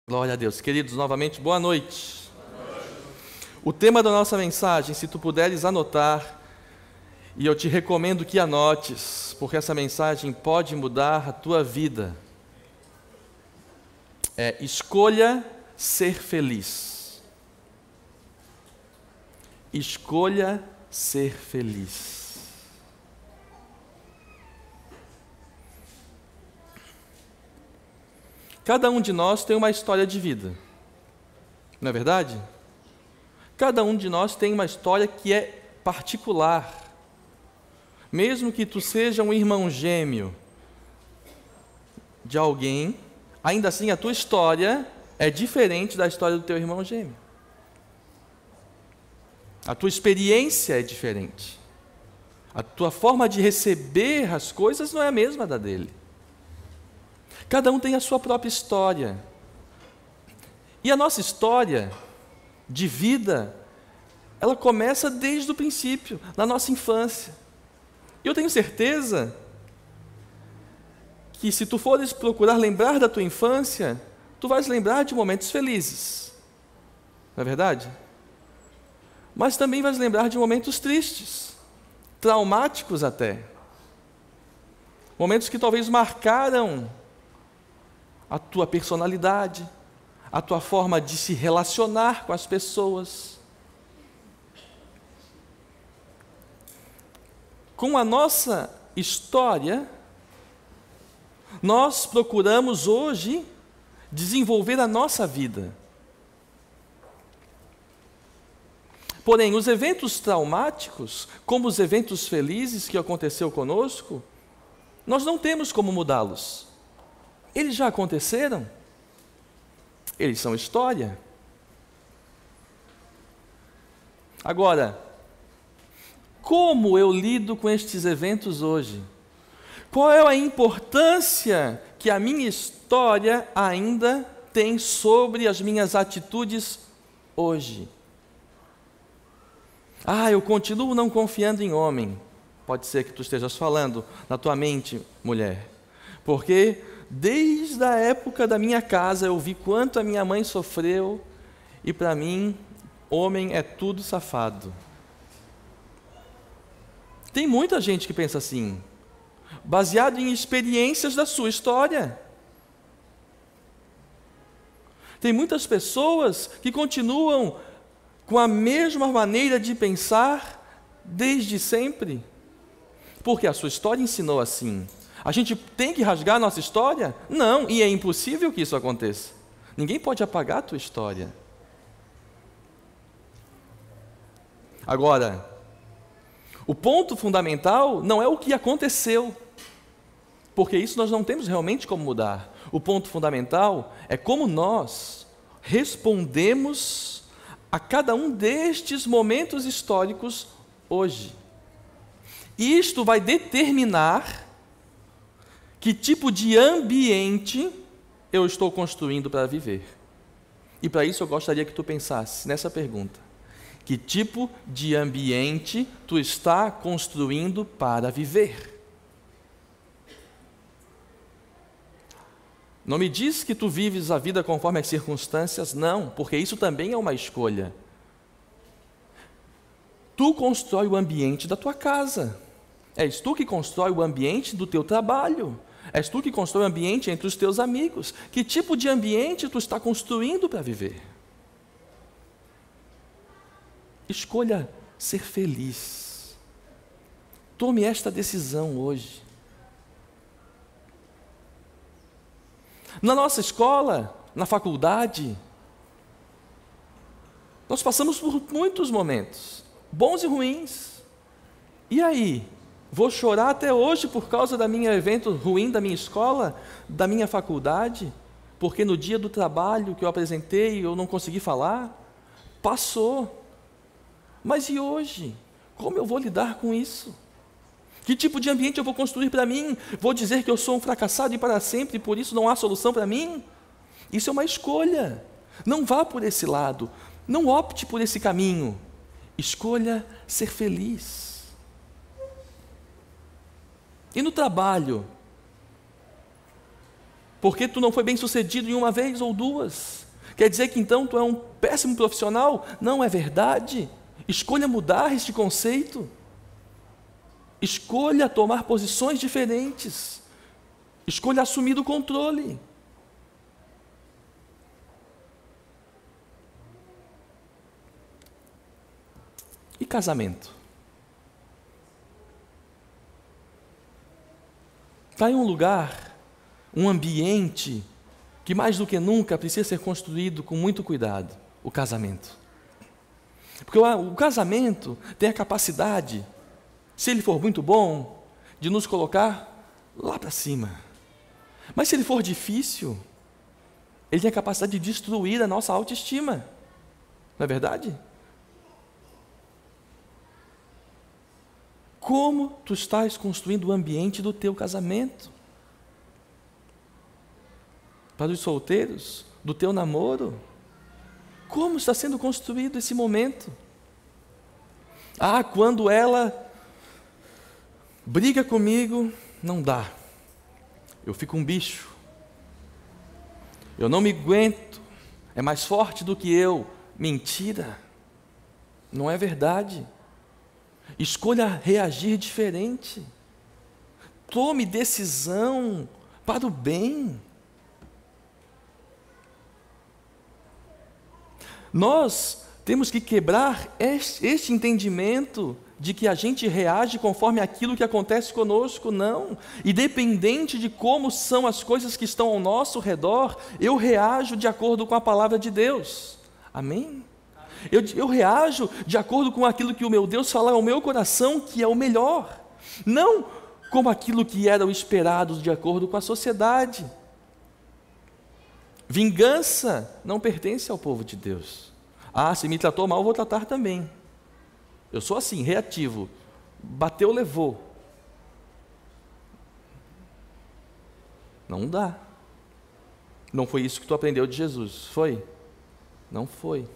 Glória a Deus. Queridos, novamente, boa noite. O tema da nossa mensagem, se tu puderes anotar, e eu te recomendo que anotes, porque essa mensagem pode mudar a tua vida, é: escolha ser feliz. Escolha ser feliz. Cada um de nós tem uma história de vida, não é verdade? Cada um de nós tem uma história que é particular. Mesmo que tu seja um irmão gêmeo de alguém, ainda assim a tua história é diferente da história do teu irmão gêmeo. A tua experiência é diferente. A tua forma de receber as coisas não é a mesma da dele. Cada um tem a sua própria história. E a nossa história de vida, ela começa desde o princípio, na nossa infância. E eu tenho certeza que se tu fores procurar lembrar da tua infância, tu vais lembrar de momentos felizes. Não é verdade? Mas também vais lembrar de momentos tristes, traumáticos até. Momentos que talvez marcaram a tua personalidade, a tua forma de se relacionar com as pessoas. Com a nossa história, nós procuramos hoje desenvolver a nossa vida. Porém, os eventos traumáticos, como os eventos felizes que aconteceu conosco, nós não temos como mudá-los. Eles já aconteceram. Eles são história. Agora, como eu lido com estes eventos hoje? Qual é a importância que a minha história ainda tem sobre as minhas atitudes hoje? Eu continuo não confiando em homem. Pode ser que tu estejas falando na tua mente, mulher. Porque desde a época da minha casa eu vi quanto a minha mãe sofreu, e para mim, homem é tudo safado. Tem muita gente que pensa assim, baseado em experiências da sua história. Tem muitas pessoas que continuam com a mesma maneira de pensar desde sempre, porque a sua história ensinou assim. A gente tem que rasgar a nossa história? Não, e é impossível que isso aconteça. Ninguém pode apagar a tua história. Agora, o ponto fundamental não é o que aconteceu, porque isso nós não temos realmente como mudar. O ponto fundamental é como nós respondemos a cada um destes momentos históricos hoje. E isto vai determinar que tipo de ambiente eu estou construindo para viver. E para isso eu gostaria que tu pensasse nessa pergunta: que tipo de ambiente tu está construindo para viver? Não me diz que tu vives a vida conforme as circunstâncias, não, porque isso também é uma escolha. Tu constrói o ambiente da tua casa. És tu que constrói o ambiente do teu trabalho. És tu que constrói o ambiente entre os teus amigos. Que tipo de ambiente tu está construindo para viver? Escolha ser feliz. Tome esta decisão hoje. Na nossa escola, na faculdade, nós passamos por muitos momentos, bons e ruins. E aí? Vou chorar até hoje por causa da minha evento ruim da minha escola, da minha faculdade, porque no dia do trabalho que eu apresentei eu não consegui falar? Passou. Mas e hoje? Como eu vou lidar com isso? Que tipo de ambiente eu vou construir para mim? Vou dizer que eu sou um fracassado e para sempre, e por isso não há solução para mim? Isso é uma escolha. Não vá por esse lado. Não opte por esse caminho. Escolha ser feliz. E no trabalho? porque tu não foi bem sucedido em uma vez ou duas, quer dizer que então tu é um péssimo profissional? Não é verdade. Escolha mudar este conceito. Escolha tomar posições diferentes. Escolha assumir o controle. E casamento? Está em um lugar, um ambiente, que mais do que nunca precisa ser construído com muito cuidado, o casamento. Porque o casamento tem a capacidade, se ele for muito bom, de nos colocar lá para cima. Mas se ele for difícil, ele tem a capacidade de destruir a nossa autoestima. Não é verdade? Como tu estás construindo o ambiente do teu casamento? Para os solteiros, do teu namoro? Como está sendo construído esse momento? Ah, quando ela briga comigo, não dá. Eu fico um bicho. Eu não me aguento. É mais forte do que eu. Mentira. Não é verdade. Escolha reagir diferente. Tome decisão para o bem. Nós temos que quebrar este entendimento de que a gente reage conforme aquilo que acontece conosco, não. Independente de como são as coisas que estão ao nosso redor, eu reajo de acordo com a palavra de Deus. Amém? Eu reajo de acordo com aquilo que o meu Deus fala ao meu coração, que é o melhor. Não como aquilo que era o esperado de acordo com a sociedade. Vingança não pertence ao povo de Deus. Ah, se me tratou mal, eu vou tratar também. Eu sou assim, reativo. Bateu, levou. Não dá. Não foi isso que tu aprendeu de Jesus, foi? Não foi.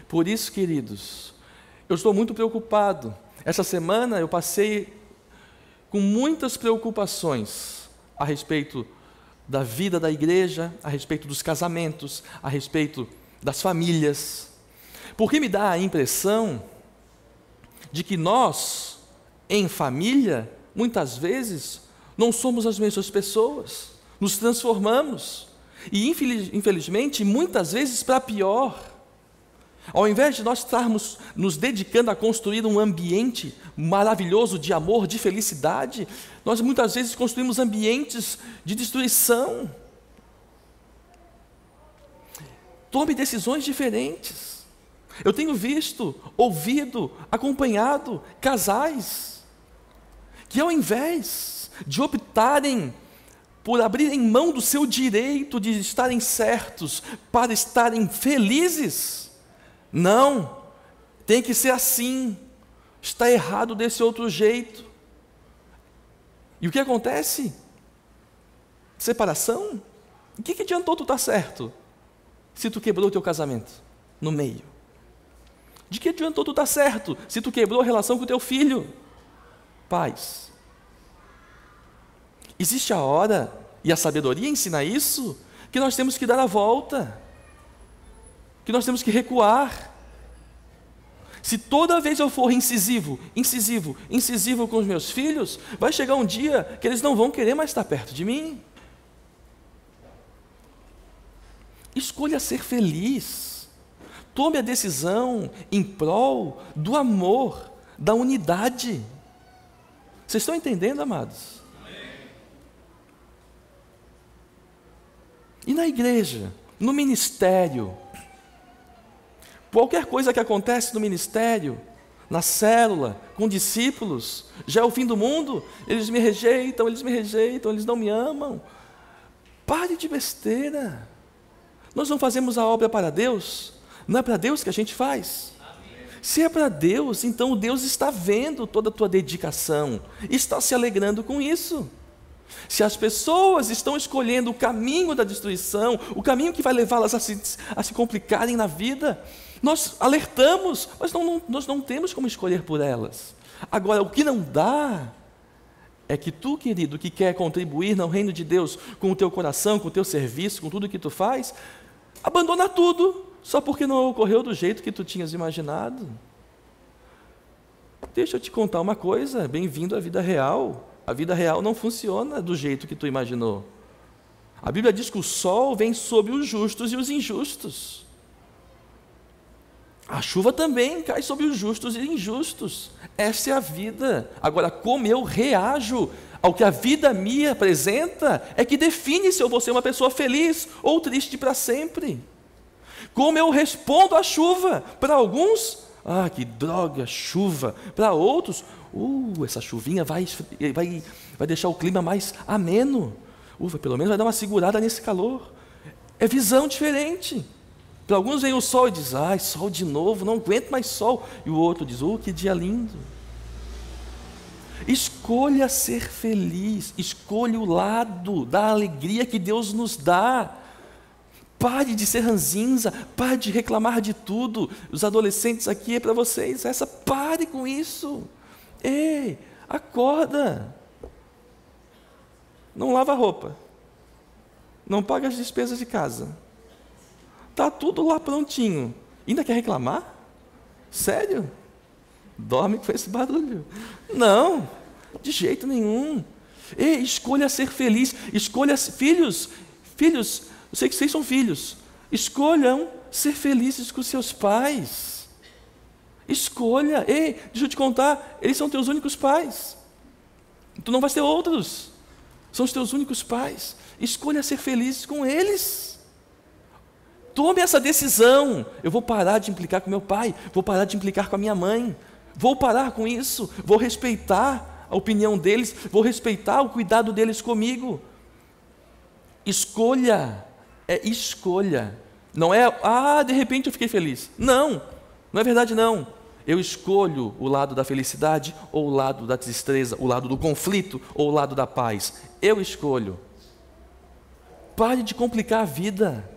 Por isso, queridos, eu estou muito preocupado. Essa semana eu passei com muitas preocupações a respeito da vida da igreja, a respeito dos casamentos, a respeito das famílias, porque me dá a impressão de que nós, em família, muitas vezes, não somos as mesmas pessoas, nos transformamos, e infelizmente, muitas vezes para pior. Ao invés de nós estarmos nos dedicando a construir um ambiente maravilhoso de amor, de felicidade, nós muitas vezes construímos ambientes de destruição. Tome decisões diferentes. Eu tenho visto, ouvido, acompanhado casais que, ao invés de optarem por abrirem mão do seu direito de estarem certos para estarem felizes, não, tem que ser assim, está errado desse outro jeito. E o que acontece? Separação? O que adiantou tu estar certo, se tu quebrou o teu casamento no meio? De que adiantou tu estar certo, se tu quebrou a relação com o teu filho? Pais, existe a hora, e a sabedoria ensina isso, que nós temos que dar a volta, que nós temos que recuar. Se toda vez eu for incisivo com os meus filhos, vai chegar um dia que eles não vão querer mais estar perto de mim. Escolha ser feliz. Tome a decisão em prol do amor, da unidade. Vocês estão entendendo, amados? E na igreja, no ministério, qualquer coisa que acontece no ministério, na célula, com discípulos, já é o fim do mundo, eles me rejeitam, eles não me amam. Pare de besteira. Nós não fazemos a obra para Deus, não é para Deus que a gente faz. Se é para Deus, então Deus está vendo toda a tua dedicação, está se alegrando com isso. Se as pessoas estão escolhendo o caminho da destruição, o caminho que vai levá-las a se complicarem na vida, nós alertamos, mas nós não temos como escolher por elas. Agora, o que não dá é que tu, querido, que quer contribuir no reino de Deus com o teu coração, com o teu serviço, com tudo que tu faz, abandona tudo, só porque não ocorreu do jeito que tu tinhas imaginado. Deixa eu te contar uma coisa, bem-vindo à vida real. A vida real não funciona do jeito que tu imaginou. A Bíblia diz que o sol vem sobre os justos e os injustos. A chuva também cai sobre os justos e injustos. Essa é a vida. Agora, como eu reajo ao que a vida me apresenta é que define se eu vou ser uma pessoa feliz ou triste para sempre. Como eu respondo à chuva. Para alguns, que droga, chuva. Para outros, essa chuvinha vai deixar o clima mais ameno. Pelo menos vai dar uma segurada nesse calor. É visão diferente. Para alguns vem o sol e diz, sol de novo, não aguento mais sol. E o outro diz, que dia lindo. Escolha ser feliz, escolha o lado da alegria que Deus nos dá. Pare de ser ranzinza, pare de reclamar de tudo. Os adolescentes aqui é para vocês, pare com isso. Ei, acorda. Não lava a roupa, não paga as despesas de casa, está tudo lá prontinho, ainda quer reclamar? Sério? Dorme com esse barulho? Não, de jeito nenhum. Ei, escolha ser feliz, filhos, eu sei que vocês são filhos, escolham ser felizes com seus pais. Escolha, deixa eu te contar, eles são teus únicos pais, tu não vais ter outros. São os teus únicos pais. Escolha ser feliz com eles. Tome essa decisão. Eu vou parar de implicar com meu pai, vou parar de implicar com a minha mãe, vou parar com isso, vou respeitar a opinião deles, vou respeitar o cuidado deles comigo. Escolha, escolha. Não é, de repente eu fiquei feliz. Não é verdade não. Eu escolho o lado da felicidade ou o lado da tristeza, o lado do conflito ou o lado da paz. Eu escolho. Pare de complicar a vida.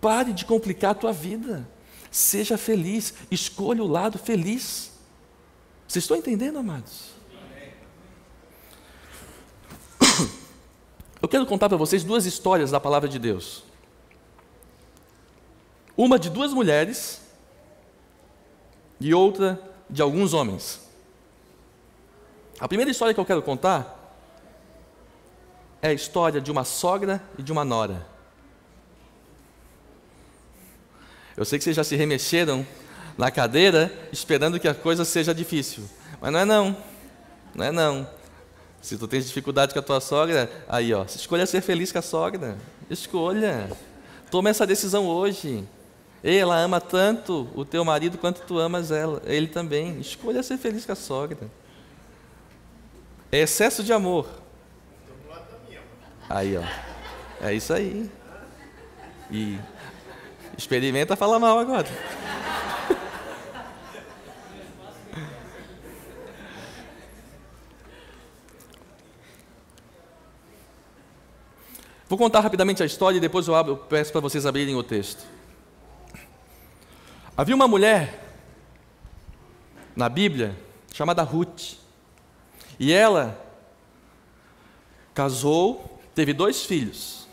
Pare de complicar a tua vida. Seja feliz. Escolha o lado feliz. Vocês estão entendendo, amados? Eu quero contar para vocês 2 histórias da palavra de Deus. Uma de 2 mulheres e outra de alguns homens. A primeira história que eu quero contar é a história de uma sogra e de uma nora. Eu sei que vocês já se remexeram na cadeira esperando que a coisa seja difícil, mas não é não. Se tu tens dificuldade com a tua sogra, escolha ser feliz com a sogra. Escolha. Toma essa decisão hoje. Ela ama tanto o teu marido quanto tu amas ele também. Escolha ser feliz com a sogra. É excesso de amor. É isso aí. E experimenta falar mal agora. Vou contar rapidamente a história e depois eu peço para vocês abrirem o texto. Havia uma mulher na Bíblia chamada Ruth. E ela casou, teve 2 filhos.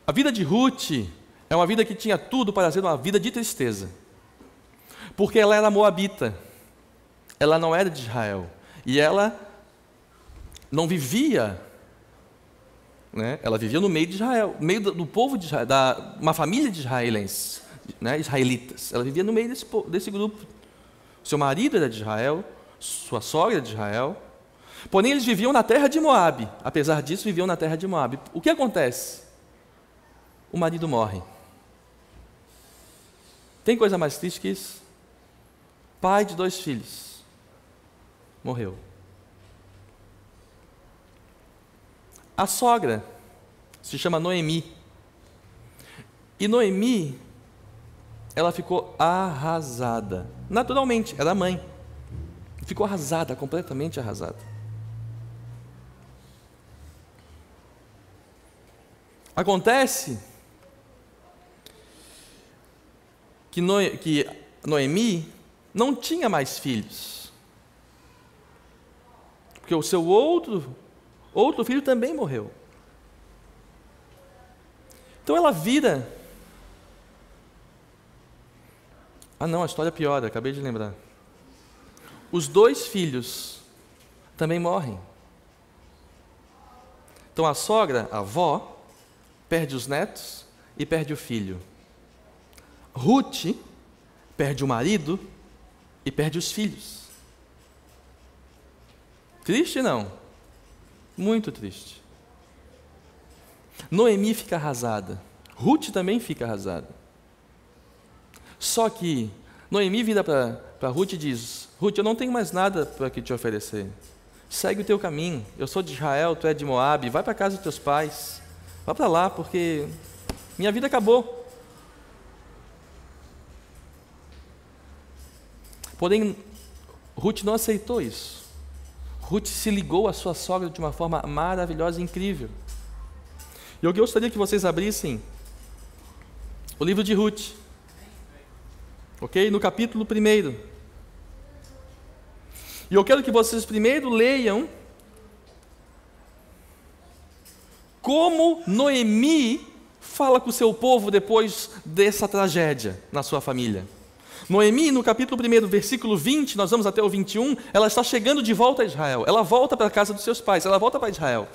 A vida de Ruth é uma vida que tinha tudo para ser uma vida de tristeza. Porque ela era moabita. Ela não era de Israel. E ela não vivia, ela vivia no meio de Israel, no meio do povo de Israel, uma família de israelenses. Israelitas. Ela vivia no meio desse grupo. Seu marido era de Israel, sua sogra era de Israel. Porém, eles viviam na terra de Moabe. Apesar disso, viviam na terra de Moabe. O que acontece? O marido morre. Tem coisa mais triste que isso? Pai de 2 filhos. Morreu. A sogra se chama Noemi. E Noemi, ela ficou arrasada. Naturalmente, era mãe. Ficou arrasada, completamente arrasada. Acontece que Noemi não tinha mais filhos. porque o seu outro filho também morreu. Então ela vira. Ah não, a história piora, acabei de lembrar. Os 2 filhos também morrem. Então a sogra, a avó, perde os netos e perde o filho. Ruth perde o marido e perde os filhos. Triste não? Muito triste. Noemi fica arrasada. Ruth também fica arrasada. Só que Noemi vira para Ruth e diz: Ruth, eu não tenho mais nada para te oferecer. Segue o teu caminho. Eu sou de Israel, tu é de Moabe. Vai para a casa dos teus pais. Vai para lá, porque minha vida acabou. Porém, Ruth não aceitou isso. Ruth se ligou à sua sogra de uma forma maravilhosa e incrível. E eu gostaria que vocês abrissem o livro de Ruth. Ok? No capítulo 1. E eu quero que vocês primeiro leiam como Noemi fala com o seu povo depois dessa tragédia na sua família. Noemi, no capítulo 1, versículo 20, nós vamos até o 21, ela está chegando de volta a Israel. Ela volta para a casa dos seus pais, ela volta para Israel.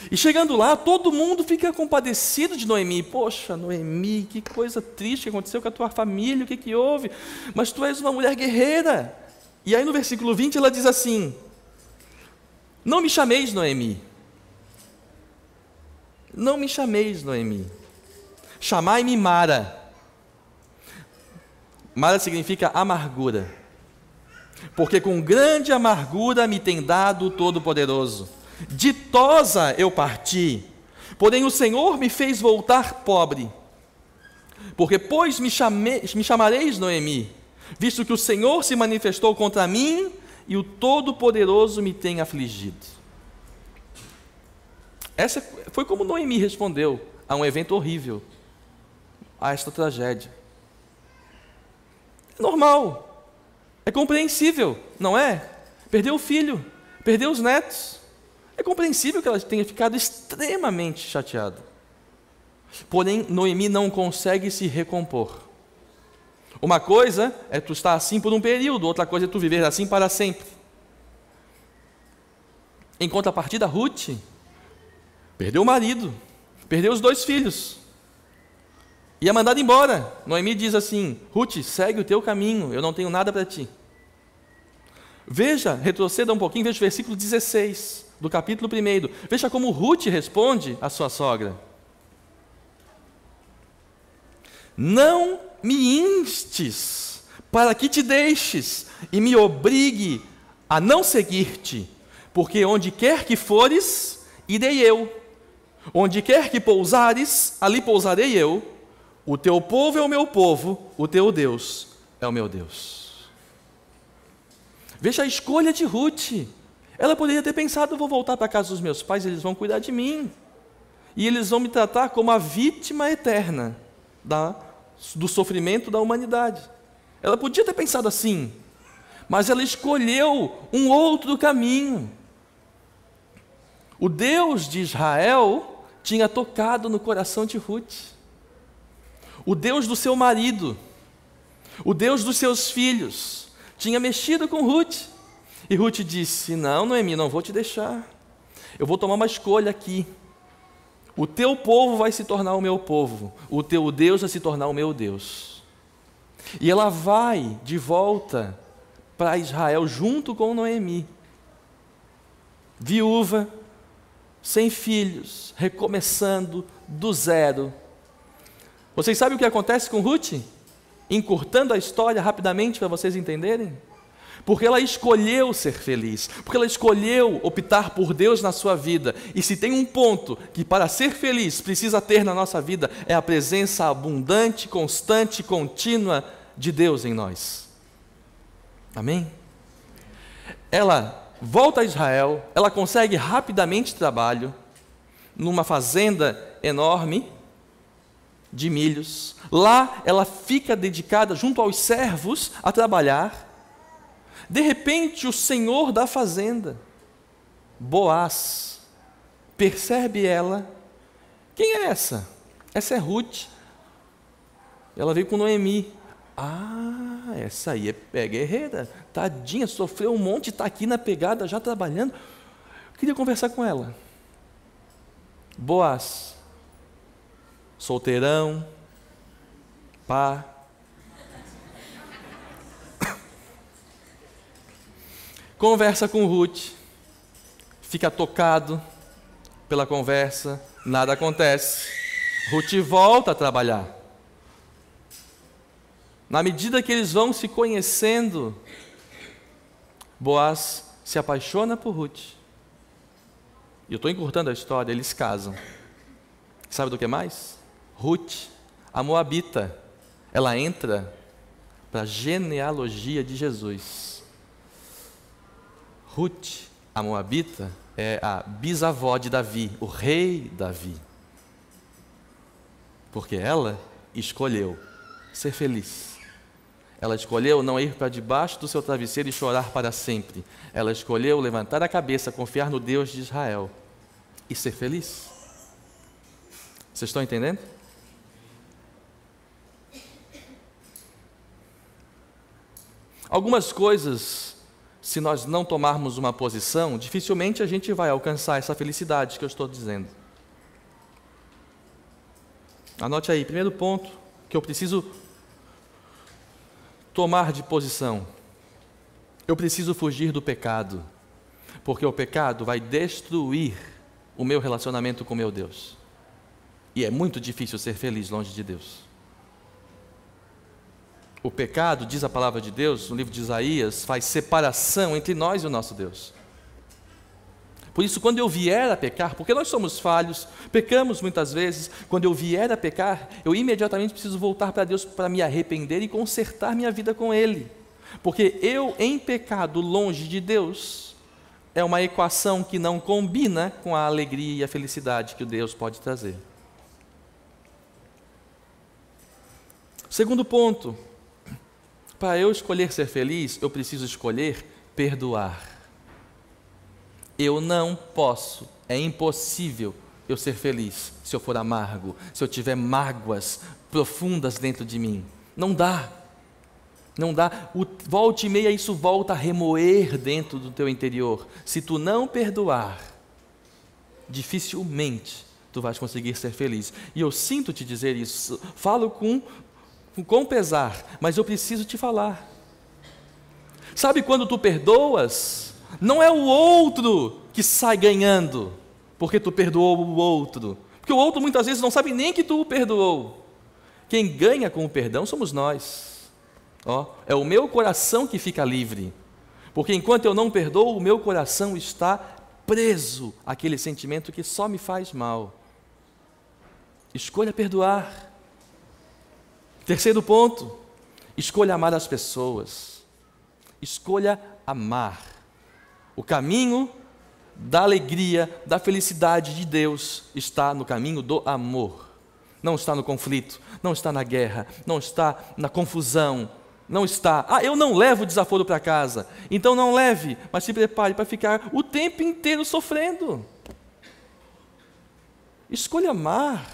E chegando lá, todo mundo fica compadecido de Noemi. Poxa, Noemi, que coisa triste que aconteceu com a tua família, o que houve? Mas tu és uma mulher guerreira. E aí no versículo 20 ela diz assim: não me chameis Noemi. Não me chameis Noemi. Chamai-me Mara. Mara significa amargura. Porque com grande amargura me tem dado o Todo-Poderoso. Ditosa eu parti, porém o Senhor me fez voltar pobre. Porque pois me chamareis Noemi, visto que o Senhor se manifestou contra mim e o Todo-Poderoso me tem afligido. Essa foi como Noemi respondeu a um evento horrível, a esta tragédia. É normal, é compreensível, não é? Perdeu o filho, perdeu os netos. É compreensível que ela tenha ficado extremamente chateada. Porém, Noemi não consegue se recompor. Uma coisa é tu estar assim por um período, outra coisa é tu viver assim para sempre. Em contrapartida, Ruth perdeu o marido, perdeu os 2 filhos. E é mandada embora. Noemi diz assim: Ruth, segue o teu caminho, eu não tenho nada para ti. Veja, retroceda um pouquinho, veja o versículo 16 do capítulo 1. Veja como Ruth responde à sua sogra: não me instes para que te deixes e me obrigue a não seguir-te, porque onde quer que fores, irei eu. Onde quer que pousares, ali pousarei eu. O teu povo é o meu povo, o teu Deus é o meu Deus. Veja a escolha de Ruth. Ela poderia ter pensado: eu vou voltar para a casa dos meus pais, eles vão cuidar de mim. E eles vão me tratar como a vítima eterna do sofrimento da humanidade. Ela podia ter pensado assim, mas ela escolheu um outro caminho. O Deus de Israel tinha tocado no coração de Ruth. O Deus do seu marido, o Deus dos seus filhos, tinha mexido com Ruth. E Ruth disse: não, Noemi, não vou te deixar. Eu vou tomar uma escolha aqui. O teu povo vai se tornar o meu povo. O teu Deus vai se tornar o meu Deus. E ela vai de volta para Israel junto com Noemi. Viúva, sem filhos, recomeçando do zero. Vocês sabem o que acontece com Ruth? Encurtando a história rapidamente para vocês entenderem. Porque ela escolheu ser feliz, porque ela escolheu optar por Deus na sua vida. E se tem um ponto que para ser feliz precisa ter na nossa vida, é a presença abundante, constante, contínua de Deus em nós. Amém? Ela volta a Israel, ela consegue rapidamente trabalho, numa fazenda enorme de milhos. Lá ela fica dedicada junto aos servos a trabalhar. De repente, o senhor da fazenda Boaz percebe ela. Quem é essa? Essa é Ruth. Ela veio com Noemi. Ah, essa aí é guerreira. Tadinha, sofreu um monte, está aqui na pegada, já trabalhando. Eu queria conversar com ela. Boaz, solteirão, pá. Conversa com Ruth, fica tocado pela conversa, nada acontece. Ruth volta a trabalhar. Na medida que eles vão se conhecendo, Boaz se apaixona por Ruth. E eu estou encurtando a história, eles casam. Sabe do que mais? Ruth, a moabita, ela entra para a genealogia de Jesus. Ruth, a moabita, é a bisavó de Davi, o rei Davi. Porque ela escolheu ser feliz. Ela escolheu não ir para debaixo do seu travesseiro e chorar para sempre. Ela escolheu levantar a cabeça, confiar no Deus de Israel e ser feliz. Vocês estão entendendo? Algumas coisas, se nós não tomarmos uma posição, dificilmente a gente vai alcançar essa felicidade que eu estou dizendo. Anote aí, primeiro ponto que eu preciso tomar de posição. Eu preciso fugir do pecado, porque o pecado vai destruir o meu relacionamento com meu Deus. E é muito difícil ser feliz longe de Deus. O pecado, diz a palavra de Deus, no livro de Isaías, faz separação entre nós e o nosso Deus. Por isso, quando eu vier a pecar, porque nós somos falhos, pecamos muitas vezes, quando eu vier a pecar, eu imediatamente preciso voltar para Deus para me arrepender e consertar minha vida com Ele. Porque eu, em pecado, longe de Deus, é uma equação que não combina com a alegria e a felicidade que Deus pode trazer. Segundo ponto, para eu escolher ser feliz, eu preciso escolher perdoar. Eu não posso, é impossível eu ser feliz se eu for amargo, se eu tiver mágoas profundas dentro de mim. Não dá. Não dá. Volta e meia isso volta a remoer dentro do teu interior. Se tu não perdoar, dificilmente tu vais conseguir ser feliz. E eu sinto te dizer isso, falo com pesar, mas eu preciso te falar. Sabe quando tu perdoas, não é o outro que sai ganhando, porque tu perdoou o outro. Porque o outro muitas vezes não sabe nem que tu o perdoou. Quem ganha com o perdão somos nós. É o meu coração que fica livre. Porque enquanto eu não perdoo, o meu coração está preso àquele sentimento que só me faz mal. Escolha perdoar. Terceiro ponto, escolha amar as pessoas. Escolha amar. O caminho da alegria, da felicidade de Deus está no caminho do amor. Não está no conflito, não está na guerra, não está na confusão, não está, eu não levo desaforo para casa. Então não leve, mas se prepare para ficar o tempo inteiro sofrendo. Escolha amar,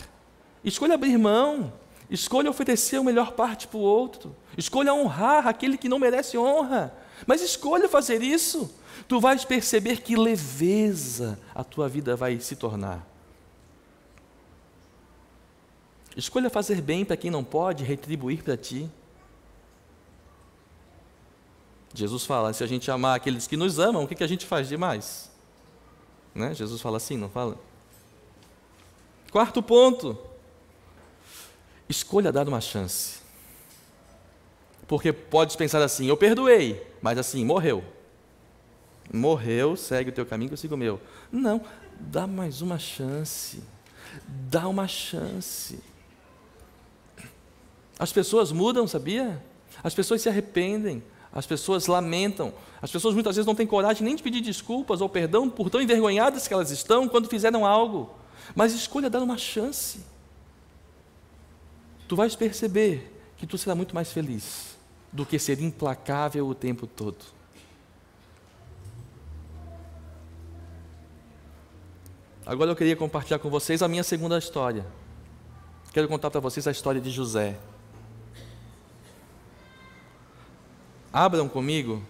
escolha abrir mão, escolha oferecer a melhor parte para o outro, escolha honrar aquele que não merece honra, mas escolha fazer isso. Tu vais perceber que leveza a tua vida vai se tornar. Escolha fazer bem para quem não pode, retribuir para ti. Jesus fala, se a gente amar aqueles que nos amam, o que a gente faz demais? Né? Jesus fala assim, não fala? Quarto ponto, escolha dar uma chance. Porque podes pensar assim, eu perdoei, mas assim, morreu. Morreu, segue o teu caminho que eu sigo o meu. Não, dá mais uma chance. Dá uma chance. As pessoas mudam, sabia? As pessoas se arrependem, as pessoas lamentam, as pessoas muitas vezes não têm coragem nem de pedir desculpas ou perdão por tão envergonhadas que elas estão quando fizeram algo. Mas escolha dar uma chance. Tu vais perceber que tu será muito mais feliz do que ser implacável o tempo todo. Agora eu queria compartilhar com vocês a minha segunda história. Quero contar para vocês a história de José. Abram comigo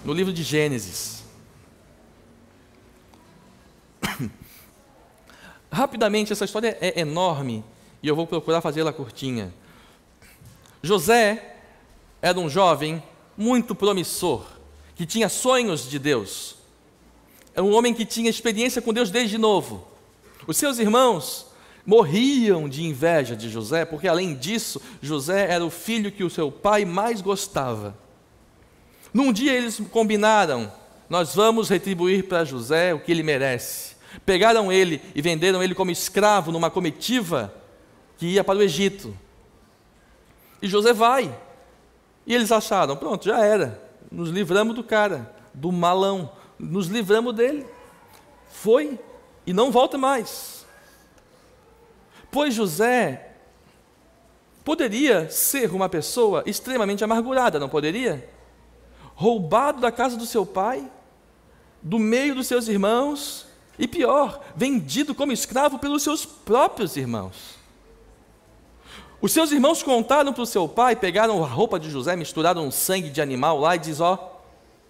no livro de Gênesis. Rapidamente, essa história é enorme e eu vou procurar fazê-la curtinha. José era um jovem muito promissor, que tinha sonhos de Deus. Era um homem que tinha experiência com Deus desde novo. Os seus irmãos morriam de inveja de José, porque além disso, José era o filho que o seu pai mais gostava. Num dia eles combinaram: nós vamos retribuir para José o que ele merece. Pegaram ele e venderam ele como escravo numa comitiva que ia para o Egito. E José vai. E eles acharam: pronto, já era. Nos livramos do cara, do malão. Nos livramos dele. Foi e não volta mais. Pois José poderia ser uma pessoa extremamente amargurada, não poderia? Roubado da casa do seu pai, do meio dos seus irmãos, e pior, vendido como escravo pelos seus próprios irmãos. Os seus irmãos contaram para o seu pai, pegaram a roupa de José, misturaram um sangue de animal lá e diz: ó,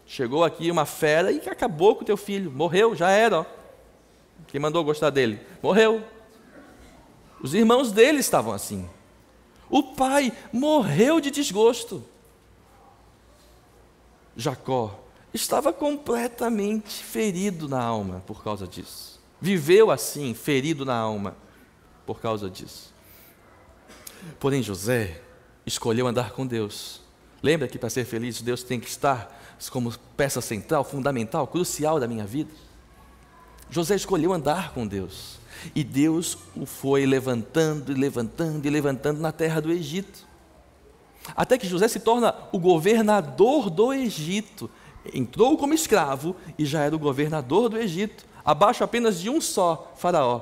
chegou aqui uma fera e acabou com o teu filho, morreu, já era, ó. Quem mandou gostar dele? Morreu. Os irmãos dele estavam assim. O pai morreu de desgosto. Jacó estava completamente ferido na alma por causa disso. Viveu assim, ferido na alma por causa disso. Porém, José escolheu andar com Deus. Lembra que para ser feliz, Deus tem que estar como peça central, fundamental, crucial da minha vida? José escolheu andar com Deus. E Deus o foi levantando e levantando e levantando na terra do Egito. Até que José se torna o governador do Egito. Entrou como escravo e já era o governador do Egito, abaixo apenas de um só faraó.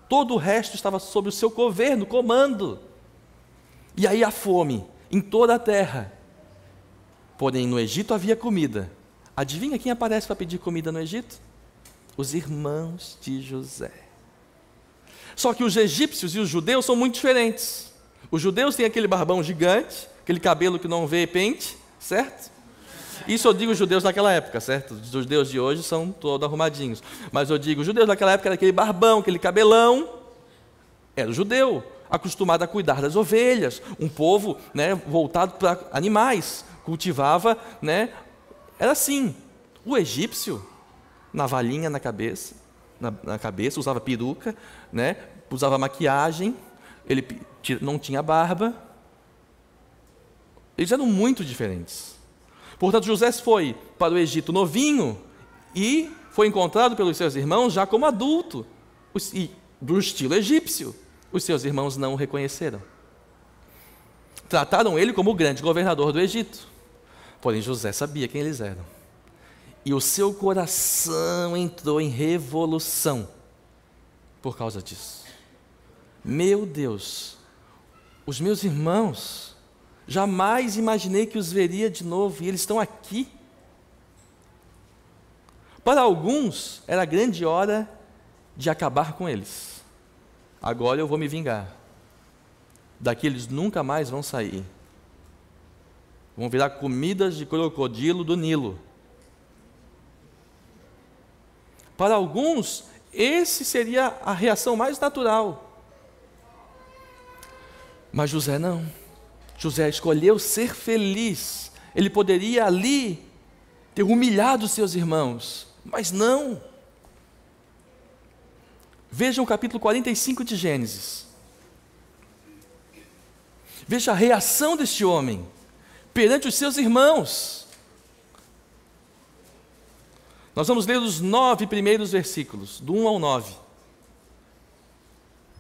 Todo o resto estava sob o seu governo, comando. E aí a fome em toda a terra. Porém, no Egito havia comida. Adivinha quem aparece para pedir comida no Egito? Os irmãos de José. Só que os egípcios e os judeus são muito diferentes. Os judeus têm aquele barbão gigante, aquele cabelo que não vê pente, certo? Isso eu digo os judeus naquela época, certo? Os judeus de hoje são todos arrumadinhos. Mas eu digo, os judeus naquela época era aquele barbão, aquele cabelão. Era o judeu, acostumado a cuidar das ovelhas. Um povo, né, voltado para animais. Cultivava, né? Era assim. O egípcio, navalhinha na cabeça, usava peruca, né? Usava maquiagem, ele não tinha barba. Eles eram muito diferentes. Portanto, José foi para o Egito novinho e foi encontrado pelos seus irmãos já como adulto, e do estilo egípcio. Os seus irmãos não o reconheceram. Trataram ele como o grande governador do Egito. Porém, José sabia quem eles eram. E o seu coração entrou em revolução por causa disso. Meu Deus, os meus irmãos, jamais imaginei que os veria de novo, e eles estão aqui. Para alguns, era a grande hora de acabar com eles. Agora eu vou me vingar. Daqui eles nunca mais vão sair. Vão virar comidas de crocodilo do Nilo. Para alguns, esse seria a reação mais natural. Mas José não. José escolheu ser feliz. Ele poderia ali ter humilhado seus irmãos, mas não. Vejam o capítulo 45 de Gênesis. Veja a reação deste homem perante os seus irmãos. Nós vamos ler os 9 primeiros versículos, do 1 ao 9.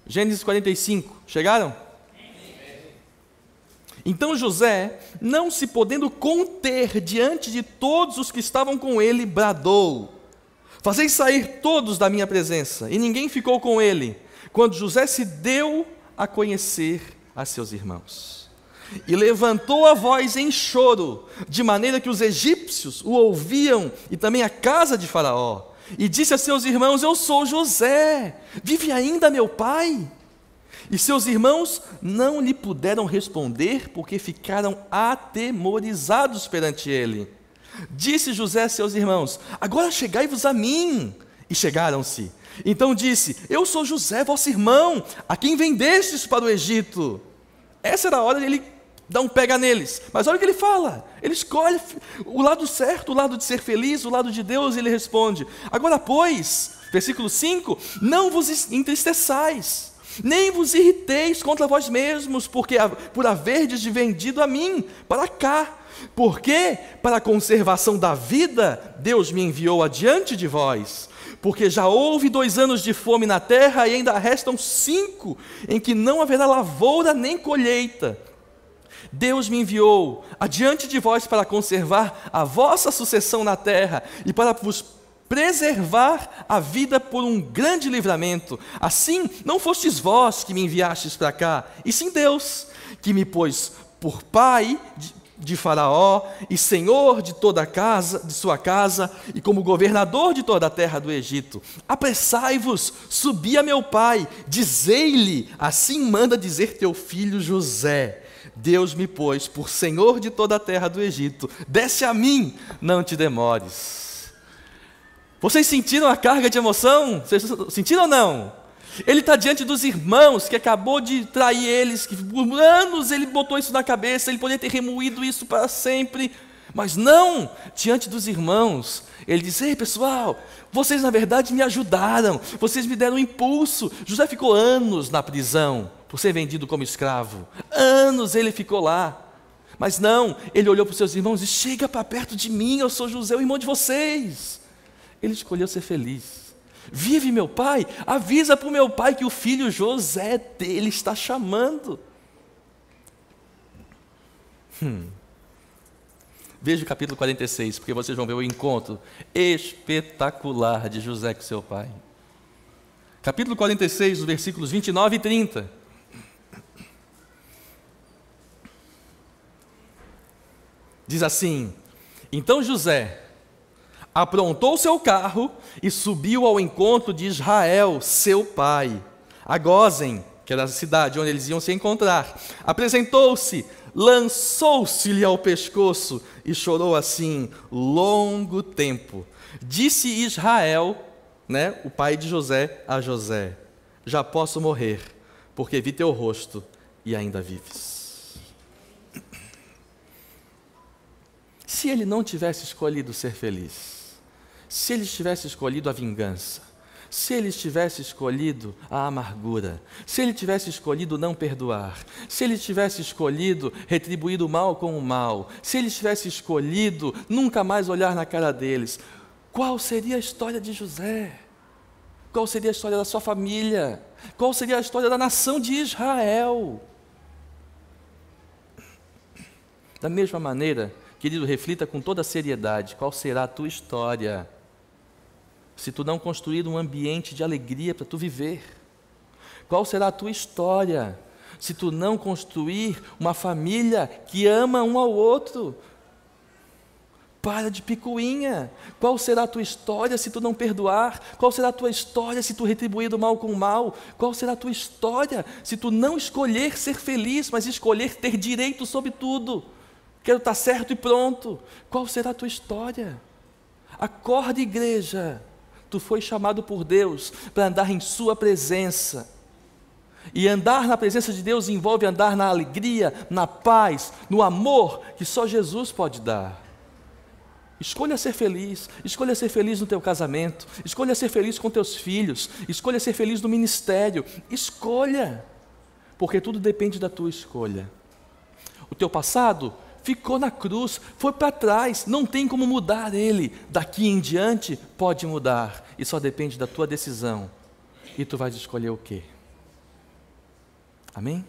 Gênesis 45, chegaram? Então José, não se podendo conter diante de todos os que estavam com ele, bradou: fazei sair todos da minha presença. E ninguém ficou com ele, quando José se deu a conhecer a seus irmãos. E levantou a voz em choro, de maneira que os egípcios o ouviam, e também a casa de Faraó. e disse a seus irmãos: eu sou José, vive ainda meu pai? E seus irmãos não lhe puderam responder, porque ficaram atemorizados perante ele. Disse José a seus irmãos: agora chegai-vos a mim. E chegaram-se. Então disse: eu sou José, vosso irmão, a quem vendestes para o Egito. Essa era a hora de ele dar um pega neles. Mas olha o que ele fala. Ele escolhe o lado certo, o lado de ser feliz, o lado de Deus, e ele responde: agora pois, versículo 5, não vos entristeçais, nem vos irriteis contra vós mesmos, porque por haverdes vendido a mim para cá. Porque para a conservação da vida Deus me enviou adiante de vós. Porque já houve 2 anos de fome na terra, e ainda restam 5, em que não haverá lavoura nem colheita. Deus me enviou adiante de vós para conservar a vossa sucessão na terra, e para vos preservar a vida por um grande livramento. Assim, não fostes vós que me enviastes para cá, e sim Deus, que me pôs por pai de Faraó e senhor de toda a casa, de sua casa, e como governador de toda a terra do Egito. Apressai-vos, subi a meu pai, dizei-lhe: assim manda dizer teu filho José, Deus me pôs por senhor de toda a terra do Egito, desce a mim, não te demores. Vocês sentiram a carga de emoção? Vocês sentiram ou não? Ele está diante dos irmãos, que acabou de trair eles, que por anos ele botou isso na cabeça, ele poderia ter remoído isso para sempre, mas não, diante dos irmãos, ele diz: ei pessoal, vocês na verdade me ajudaram, vocês me deram um impulso. José ficou anos na prisão, por ser vendido como escravo, anos ele ficou lá, mas não, ele olhou para os seus irmãos e: chega para perto de mim, eu sou José, o irmão de vocês. Ele escolheu ser feliz. Vive meu pai, avisa para o meu pai que o filho José dele está chamando. Veja o capítulo 46, porque vocês vão ver o encontro espetacular de José com seu pai. Capítulo 46, os versículos 29 e 30. Diz assim: então José aprontou seu carro e subiu ao encontro de Israel, seu pai, a Gósen, que era a cidade onde eles iam se encontrar. Apresentou-se, lançou-se-lhe ao pescoço e chorou assim longo tempo. Disse Israel, o pai de José, a José: já posso morrer, porque vi teu rosto e ainda vives. Se ele não tivesse escolhido ser feliz, se ele tivesse escolhido a vingança, se ele tivesse escolhido a amargura, se ele tivesse escolhido não perdoar, se ele tivesse escolhido retribuir o mal com o mal, se ele tivesse escolhido nunca mais olhar na cara deles, qual seria a história de José? Qual seria a história da sua família? Qual seria a história da nação de Israel? Da mesma maneira, querido, reflita com toda a seriedade: qual será a tua história se tu não construir um ambiente de alegria para tu viver? Qual será a tua história se tu não construir uma família que ama um ao outro? Para de picuinha. Qual será a tua história se tu não perdoar? Qual será a tua história se tu retribuir o mal com o mal? Qual será a tua história se tu não escolher ser feliz, mas escolher ter direito sobre tudo? Quero estar certo e pronto. Qual será a tua história? Acorda, igreja. Tu foi chamado por Deus para andar em sua presença. E andar na presença de Deus envolve andar na alegria, na paz, no amor que só Jesus pode dar. Escolha ser feliz no teu casamento, escolha ser feliz com teus filhos, escolha ser feliz no ministério, escolha, porque tudo depende da tua escolha. O teu passado ficou na cruz, foi para trás, não tem como mudar ele. Daqui em diante pode mudar, e só depende da tua decisão. E tu vais escolher o quê? Amém?